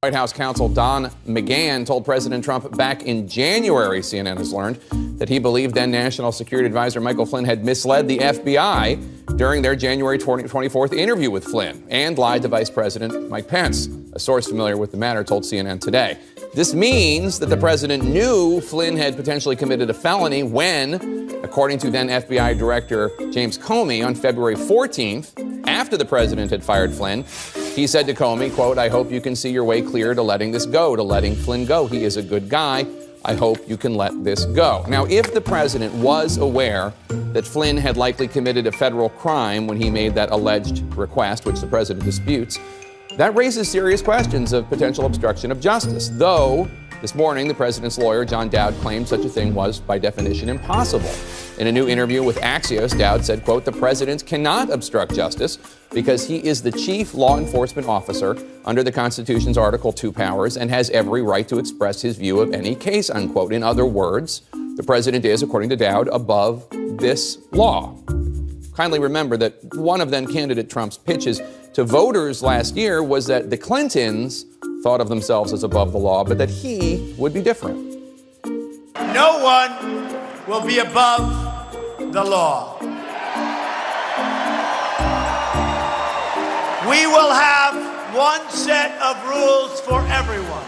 White House counsel Don McGahn told President Trump back in January, CNN has learned, that he believed then National Security Advisor Michael Flynn had misled the FBI during their January 24th interview with Flynn and lied to Vice President Mike Pence. A source familiar with the matter told CNN today. This means that the president knew Flynn had potentially committed a felony when, according to then FBI Director James Comey, on February 14th, after the president had fired Flynn, he said to Comey, quote, "I hope you can see your way clear to letting this go, to letting Flynn go. He is a good guy. I hope you can let this go." Now, if the president was aware that Flynn had likely committed a federal crime when he made that alleged request, which the president disputes, that raises serious questions of potential obstruction of justice, though this morning the president's lawyer, John Dowd, claimed such a thing was, by definition, impossible. In a new interview with Axios, Dowd said, quote, "The president cannot obstruct justice because he is the chief law enforcement officer under the Constitution's Article 2 powers and has every right to express his view of any case," unquote. In other words, the president is, according to Dowd, above this law. Kindly remember that one of then candidate Trump's pitches to voters last year was that the Clintons thought of themselves as above the law, but that he would be different. No one will be above the law. We will have one set of rules for everyone.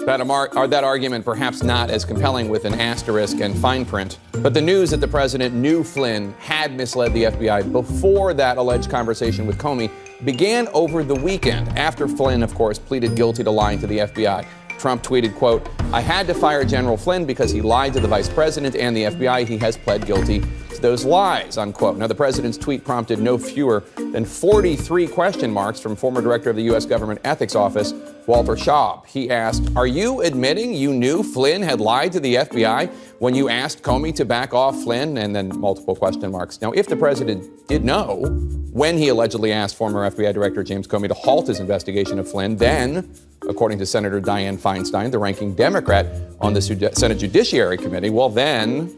That argument perhaps not as compelling with an asterisk and fine print, but the news that the president knew Flynn had misled the FBI before that alleged conversation with Comey began over the weekend, after Flynn, of course, pleaded guilty to lying to the FBI. Trump tweeted, quote, "I had to fire General Flynn because he lied to the vice president and the FBI. He has pled guilty to those lies," unquote. Now, the president's tweet prompted no fewer than 43 question marks from former director of the U.S. Government Ethics Office, Walter Schaub. He asked, "Are you admitting you knew Flynn had lied to the FBI when you asked Comey to back off Flynn?" And then multiple question marks. Now, if the president did know when he allegedly asked former FBI Director James Comey to halt his investigation of Flynn, then, according to Senator Dianne Feinstein, the ranking Democrat on the Senate Judiciary Committee, well then,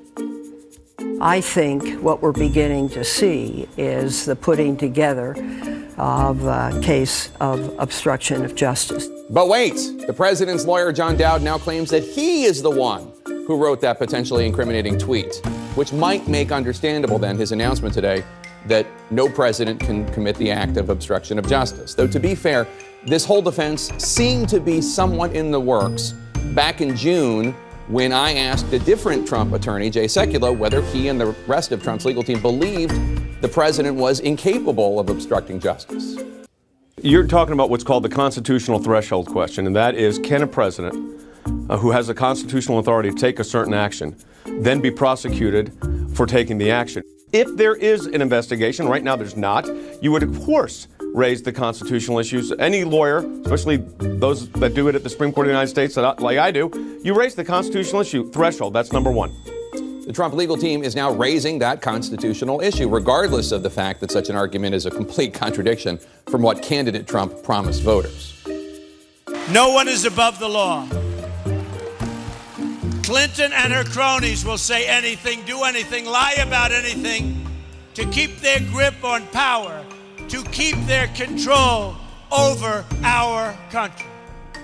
I think what we're beginning to see is the putting together of a case of obstruction of justice. But wait, the president's lawyer, John Dowd, now claims that he is the one who wrote that potentially incriminating tweet, which might make understandable then his announcement today that no president can commit the act of obstruction of justice. Though to be fair, this whole defense seemed to be somewhat in the works back in June when I asked a different Trump attorney, Jay Sekulow, whether he and the rest of Trump's legal team believed the president was incapable of obstructing justice. You're talking about what's called the constitutional threshold question, and that is, can a president who has the constitutional authority to take a certain action then be prosecuted for taking the action? If there is an investigation, right now there's not, you would, of course, raise the constitutional issues. Any lawyer, especially those that do it at the Supreme Court of the United States, like I do, you raise the constitutional issue threshold. That's number one. The Trump legal team is now raising that constitutional issue, regardless of the fact that such an argument is a complete contradiction from what candidate Trump promised voters. No one is above the law. Clinton and her cronies will say anything, do anything, lie about anything to keep their grip on power, to keep their control over our country.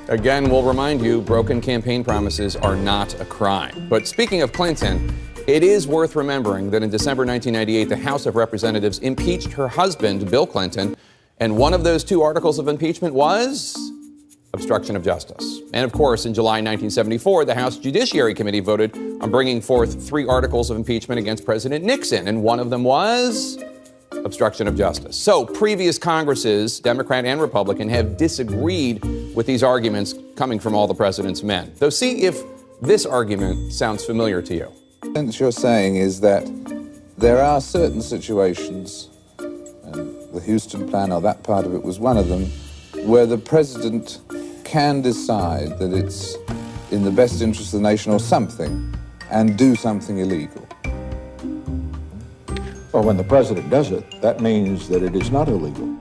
Again, we'll remind you, broken campaign promises are not a crime. But speaking of Clinton, it is worth remembering that in December 1998, the House of Representatives impeached her husband, Bill Clinton, and one of those two articles of impeachment was obstruction of justice. And of course, in July 1974, the House Judiciary Committee voted on bringing forth 3 articles of impeachment against President Nixon, and one of them was obstruction of justice. So previous Congresses, Democrat and Republican, have disagreed with these arguments coming from all the president's men. Though see if this argument sounds familiar to you. What you're saying is that there are certain situations, and the Houston plan, or that part of it was one of them, where the president can decide that it's in the best interest of the nation or something, and do something illegal. Well, when the president does it, that means that it is not illegal.